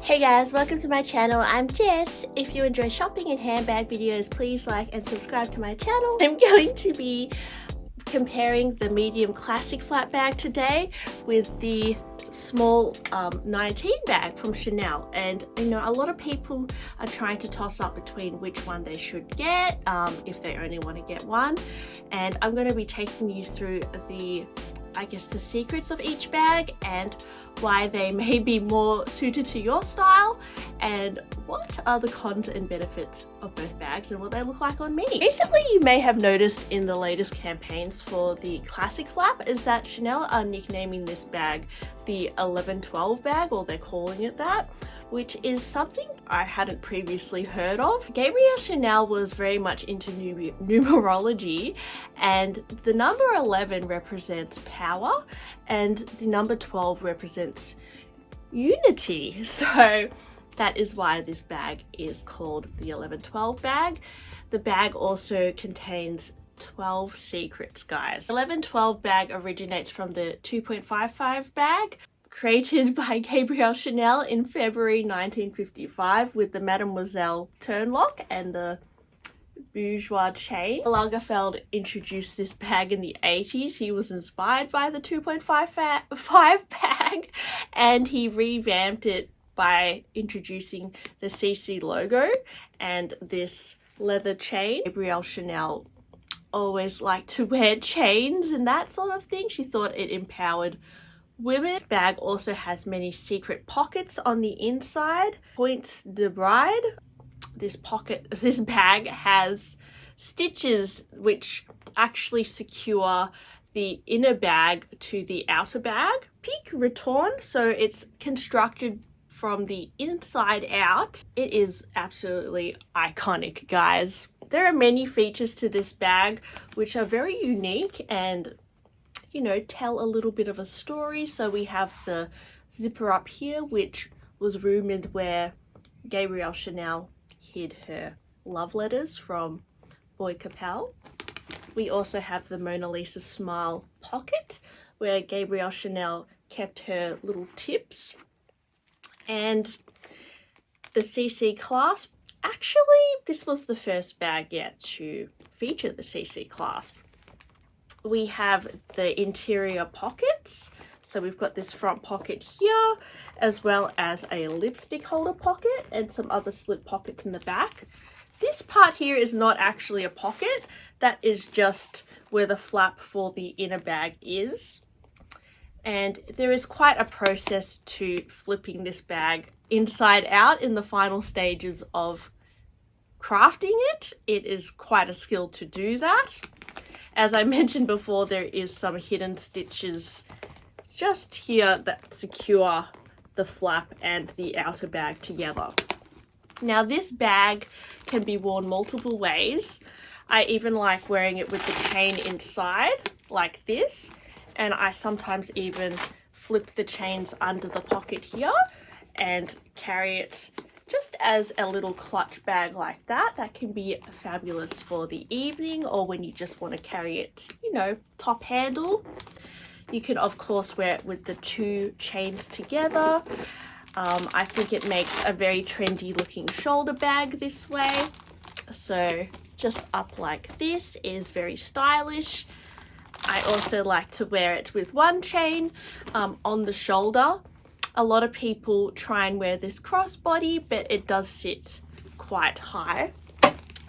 Hey guys, welcome to my channel. I'm Jess. If you enjoy shopping and handbag videos, please like and subscribe to my channel. I'm going to be comparing the medium classic flat bag today with the small 19 bag from Chanel, and you know, a lot of people are trying to toss up between which one they should get if they only want to get one, and I'm going to be taking you through the secrets of each bag and why they may be more suited to your style, and what are the cons and benefits of both bags and what they look like on me. Basically, you may have noticed in the latest campaigns for the classic flap is that Chanel are nicknaming this bag the 1112 bag, or they're calling it that, which is something I hadn't previously heard of. Gabrielle Chanel was very much into numerology, and the number 11 represents power and the number 12 represents unity. So that is why this bag is called the 1112 bag. The bag also contains 12 secrets, guys. 1112 bag originates from the 2.55 bag, created by Gabrielle Chanel in February 1955 with the Mademoiselle turnlock and the bourgeois chain. Lagerfeld introduced this bag in the 80s. He was inspired by the 2.55 bag and he revamped it by introducing the CC logo and this leather chain. Gabrielle Chanel always liked to wear chains and that sort of thing. She thought it empowered women. This bag also has many secret pockets on the inside. Points de bride. This bag has stitches which actually secure the inner bag to the outer bag. Pique return, so it's constructed from the inside out. It is absolutely iconic, guys. There are many features to this bag which are very unique and, you know, tell a little bit of a story. So we have the zipper up here, which was rumored where Gabrielle Chanel hid her love letters from Boy Capel. We also have the Mona Lisa smile pocket where Gabrielle Chanel kept her little tips, and the CC clasp. Actually, this was the first bag yet to feature the CC clasp. We have the interior pockets. So we've got this front pocket here, as well as a lipstick holder pocket and some other slip pockets in the back. This part here is not actually a pocket. That is just where the flap for the inner bag is. And there is quite a process to flipping this bag inside out in the final stages of crafting it. It is quite a skill to do that. As I mentioned before, there is some hidden stitches just here that secure the flap and the outer bag together. Now this bag can be worn multiple ways. I even like wearing it with the chain inside like this, and I sometimes even flip the chains under the pocket here and carry it just as a little clutch bag like that. That can be fabulous for the evening or when you just want to carry it, you know, top handle. You can of course wear it with the two chains together. I think it makes a very trendy looking shoulder bag this way. So just up like this is very stylish. I also like to wear it with one chain on the shoulder. A lot of people try and wear this crossbody, but it does sit quite high.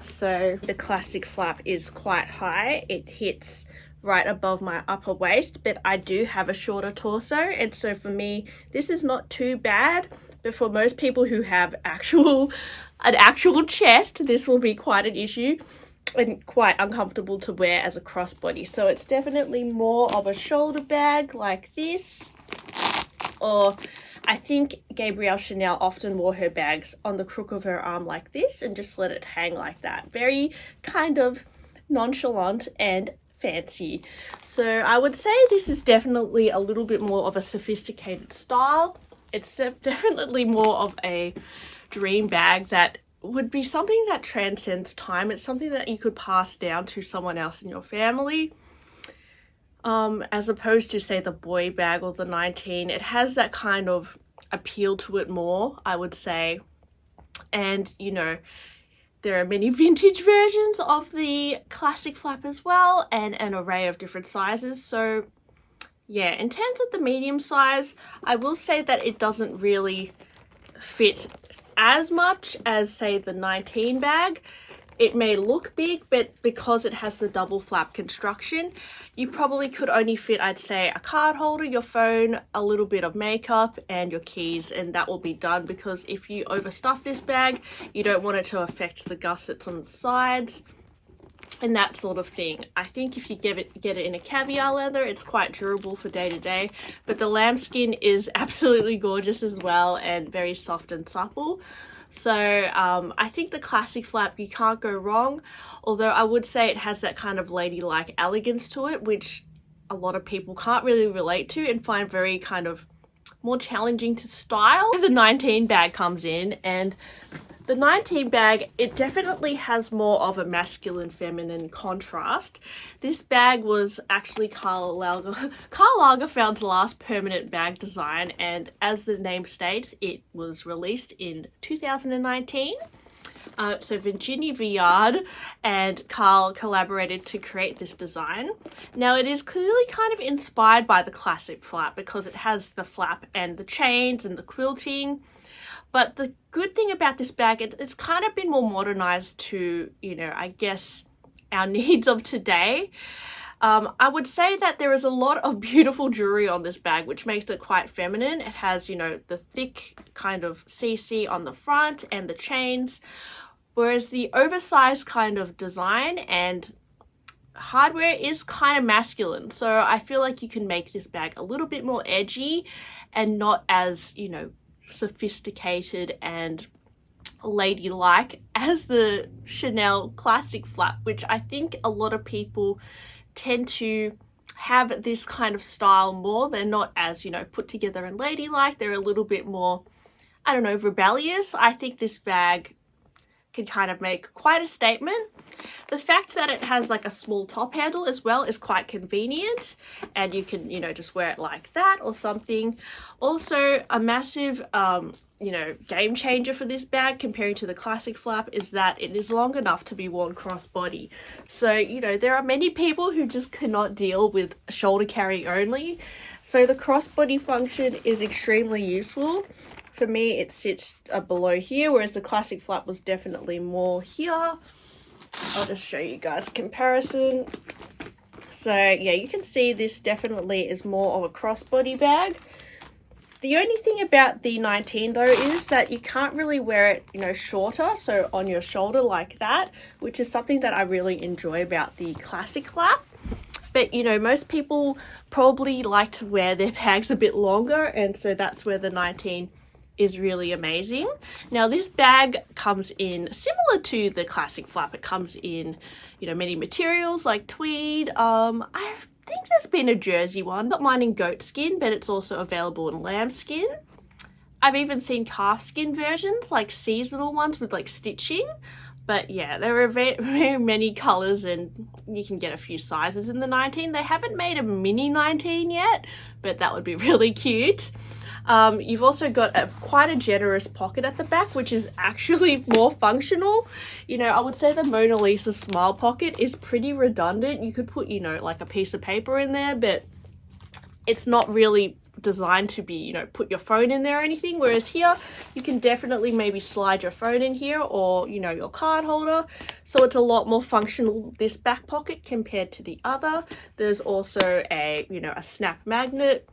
So the classic flap is quite high. It hits right above my upper waist, but I do have a shorter torso, and so for me this is not too bad, but for most people who have an actual chest, this will be quite an issue and quite uncomfortable to wear as a crossbody. So it's definitely more of a shoulder bag like this, or I think Gabrielle Chanel often wore her bags on the crook of her arm like this and just let it hang like that. Very kind of nonchalant and fancy. So I would say this is definitely a little bit more of a sophisticated style. It's definitely more of a dream bag that would be something that transcends time. It's something that you could pass down to someone else in your family. As opposed to say the boy bag or the 19, it has that kind of appeal to it more, I would say. And you know, there are many vintage versions of the classic flap as well, and an array of different sizes. So yeah, in terms of the medium size, I will say that it doesn't really fit as much as, say, the 19 bag. It may look big, but because it has the double flap construction, you probably could only fit, I'd say, a card holder, your phone, a little bit of makeup, and your keys, and that will be done. Because if you overstuff this bag, you don't want it to affect the gussets on the sides and that sort of thing. I think if you get it in a caviar leather, it's quite durable for day to day, but the lambskin is absolutely gorgeous as well, and very soft and supple. So I think the classic flap, you can't go wrong, although I would say it has that kind of ladylike elegance to it, which a lot of people can't really relate to and find very kind of more challenging to style. The 19 bag comes in, and the 19 bag, it definitely has more of a masculine feminine contrast. This bag was actually Karl Lagerfeld's last permanent bag design, and as the name states, it was released in 2019. So Virginie Viard and Karl collaborated to create this design. Now it is clearly kind of inspired by the classic flap because it has the flap and the chains and the quilting. But the good thing about this bag, it's kind of been more modernized to, you know, I guess our needs of today. I would say that there is a lot of beautiful jewelry on this bag, which makes it quite feminine. It has, you know, the thick kind of CC on the front and the chains, whereas the oversized kind of design and hardware is kind of masculine. So I feel like you can make this bag a little bit more edgy and not as, you know, sophisticated and ladylike as the Chanel classic flap, which I think a lot of people tend to have this kind of style more. They're not as, you know, put together and ladylike. They're a little bit more, I don't know, rebellious. I think this bag can kind of make quite a statement. The fact that it has like a small top handle as well is quite convenient, and you can, you know, just wear it like that or something. Also, a massive you know, game changer for this bag comparing to the classic flap is that it is long enough to be worn crossbody. So, you know, there are many people who just cannot deal with shoulder carry only, so the crossbody function is extremely useful. For me, it sits below here, whereas the classic flap was definitely more here. I'll just show you guys a comparison. So yeah, you can see this definitely is more of a crossbody bag. The only thing about the 19 though is that you can't really wear it, you know, shorter, so on your shoulder like that, which is something that I really enjoy about the classic flap. But, you know, most people probably like to wear their bags a bit longer, and so that's where the 19 is really amazing. Now this bag comes in similar to the classic flap. It comes in, you know, many materials like tweed. I think there's been a jersey one. Got mine in goat skin, but it's also available in lamb skin. I've even seen calf skin versions, like seasonal ones with like stitching. But yeah, there are very, very many colors, and you can get a few sizes in the 19. They haven't made a mini 19 yet, but that would be really cute. You've also got quite a generous pocket at the back, which is actually more functional. You know, I would say the Mona Lisa smile pocket is pretty redundant. You could put, you know, like a piece of paper in there, but it's not really designed to be, you know, put your phone in there or anything. Whereas here, you can definitely maybe slide your phone in here, or, you know, your card holder. So it's a lot more functional, this back pocket, compared to the other. There's also a, you know, a snap magnet.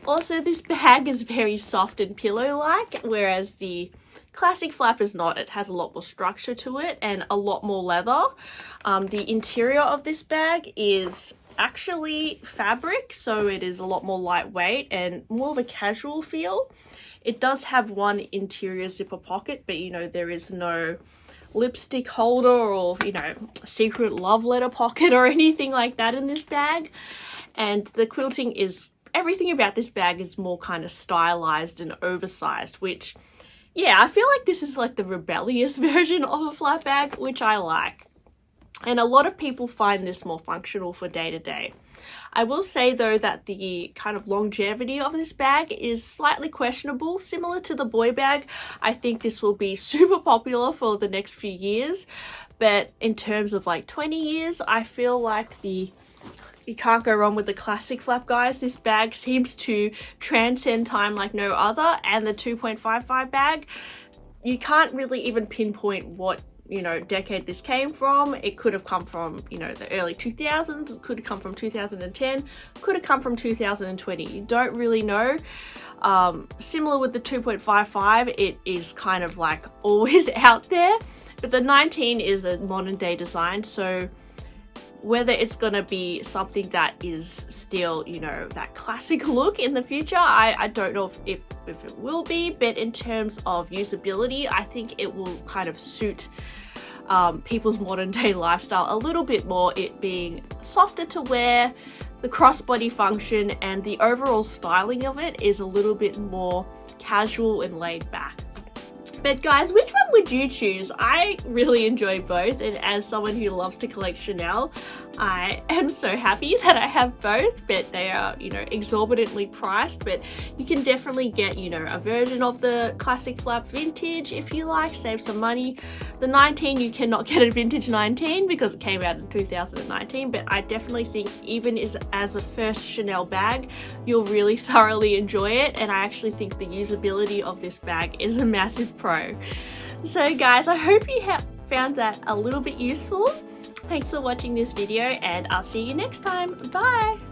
Also, this bag is very soft and pillow-like, whereas the classic flap is not. It has a lot more structure to it and a lot more leather. The interior of this bag is actually fabric, so it is a lot more lightweight and more of a casual feel. It does have one interior zipper pocket, but, you know, there is no lipstick holder or, you know, secret love letter pocket or anything like that in this bag. And the quilting is, everything about this bag is more kind of stylized and oversized, which, yeah, I feel like this is like the rebellious version of a flap bag, which I like. And a lot of people find this more functional for day to day. I will say though that the kind of longevity of this bag is slightly questionable. Similar to the boy bag, I think this will be super popular for the next few years. But in terms of like 20 years, I feel like you can't go wrong with the classic flap, guys. This bag seems to transcend time like no other. And the 2.55 bag, you can't really even pinpoint what, you know, decade this came from. It could have come from, you know, the early 2000s, it could have come from 2010, could have come from 2020. You don't really know. Similar with the 2.55, it is kind of like always out there, but the 19 is a modern day design, so whether it's gonna be something that is still, you know, that classic look in the future, I don't know if it will be, but in terms of usability, I think it will kind of suit people's modern day lifestyle a little bit more, it being softer to wear, the crossbody function, and the overall styling of it is a little bit more casual and laid back. But guys, which one would you choose? I really enjoy both, and as someone who loves to collect Chanel, I am so happy that I have both, but they are, you know, exorbitantly priced. But you can definitely get, you know, a version of the classic flap vintage if you like, save some money. The 19, you cannot get a vintage 19 because it came out in 2019, but I definitely think even as a first Chanel bag, you'll really thoroughly enjoy it, and I actually think the usability of this bag is a massive pro. So guys, I hope you have found that a little bit useful. Thanks for watching this video, and I'll see you next time. Bye!